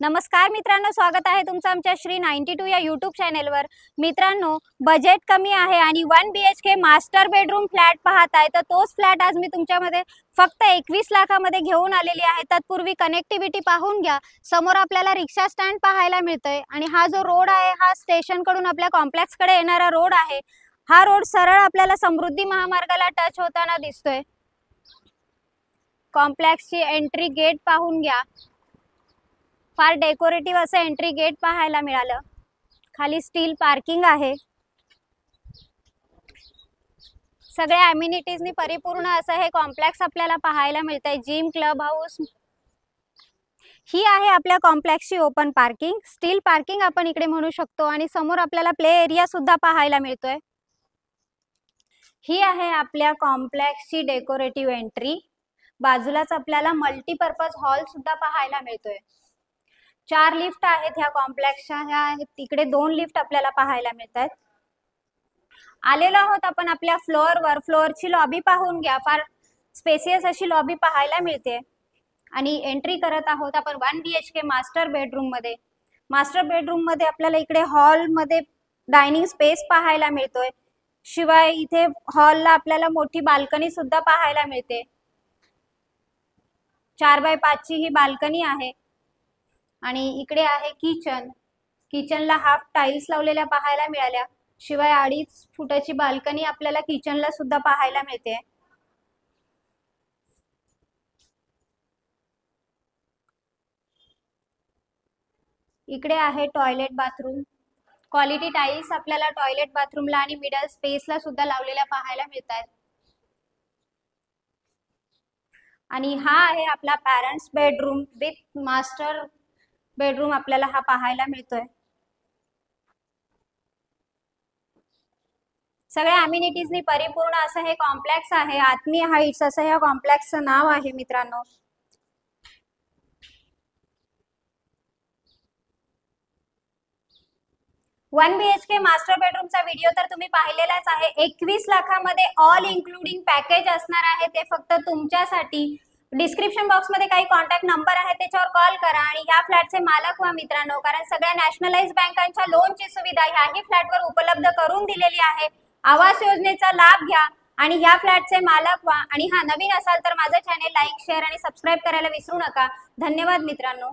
नमस्कार मित्रांनो, स्वागत आहे तुमचं आमच्या श्री 92 या यूट्यूब चॅनेलवर। मित्रांनो, बजेट कमी आहे आणि 1 BHK मास्टर बेडरूम फ्लॅट पाहताय, तर तोच फ्लॅट आज मी तुमच्यामध्ये फक्त 21 लाखामध्ये घेऊन आलेली आहे। तत्पूर्वी कनेक्टिव्हिटी पाहून घ्या। समोर आपल्याला रिक्षा स्टँड पाहायला मिळतोय आणि हा जो रोड आहे हा स्टेशन कडून आपल्या कॉम्प्लेक्स कडे येणारा रोड आहे। हा रोड सरळ आपल्याला समृद्धी महामार्गाला टच होताना दिसतोय। कॉम्प्लेक्सची एंट्री गेट पाहून घ्या। फार डेकोरेटिव्ह असं एंट्री गेट पाहायला मिळालं। खाली स्टील पार्किंग आहे। सगळ्या अम्युनिटीजनी परिपूर्ण असं हे कॉम्प्लेक्स आपल्याला पाहायला मिळतंय। जिम, क्लब हाऊस ही आहे आपल्या कॉम्प्लेक्सची ओपन पार्किंग, स्टील पार्किंग आपण इकडे म्हणू शकतो। आणि समोर आपल्याला प्ले एरिया सुद्धा पाहायला मिळतोय। ही आहे आपल्या कॉम्प्लेक्सची डेकोरेटिव्ह एंट्री। बाजूलाच आपल्याला मल्टीपर्पज हॉल सुद्धा पाहायला मिळतोय। 4 लिफ्ट आहेत ह्या कॉम्प्लेक्सच्या, ह्या आहेत तिकडे 2 लिफ्ट आपल्याला पाहायला मिळतात। आलेलो आहोत आपण आपल्या फ्लोअरवर। फ्लोअरची लॉबी पाहून घ्या। फार स्पेसियस अशी लॉबी पाहायला मिळते आणि एंट्री करत आहोत आपण 1 BHK मास्टर बेडरूम मध्ये। मास्टर बेडरूम मध्ये आपल्याला इकडे हॉल मध्ये डायनिंग स्पेस पाहायला मिळतोय। शिवाय इथे हॉलला आपल्याला मोठी बाल्कनी सुद्धा पाहायला मिळते। 4x5 ची ही बाल्कनी आहे आणि इकडे आहे किचन। किचनला हाफ टाइल्स लावलेल्या पाहायला मिळाल्या। शिवाय 2.5 फुटाची बाल्कनी आपल्याला किचनला सुद्धा पाहायला मिळते। इकडे आहे टॉयलेट बाथरूम। क्वालिटी टाइल्स आपल्याला टॉयलेट बाथरूमला आणि मिडल स्पेसला सुद्धा लावलेल्या पाहायला मिळतात। आणि हा आहे आपला parents bedroom with master bedroom आपल्याला हा पाहायला मिळतोय। सगळ्या अम्युनिटीजनी परिपूर्ण असं हे कॉम्प्लेक्स आहे। आत्मीय हाइट्स असं या कॉम्प्लेक्सचं नाव आहे मित्रांनो। वन BHK मास्टर बेडरूमचा व्हिडिओ तर तुम्ही पाहिलेलाच आहे। 21 लाखामध्ये ऑल इन्क्लुडिंग पॅकेज असणार आहे, ते फक्त तुमच्यासाठी। डिस्क्रिप्शन बॉक्स मध्ये काही कॉन्टॅक्ट नंबर आहे, त्याच्यावर कॉल करा आणि ह्या फ्लॅटचे मालक व्हा मित्रांनो। कारण सगळ्या नॅशनलाइज बँकांच्या लोनची सुविधा ह्याही फ्लॅटवर उपलब्ध करून दिलेली आहे। आवास योजनेचा लाभ घ्या आणि ह्या फ्लॅटचे मालक व्हा। आणि हा नवीन असाल तर माझं चॅनेल लाईक, शेअर आणि सबस्क्राईब करायला विसरू नका। धन्यवाद मित्रांनो।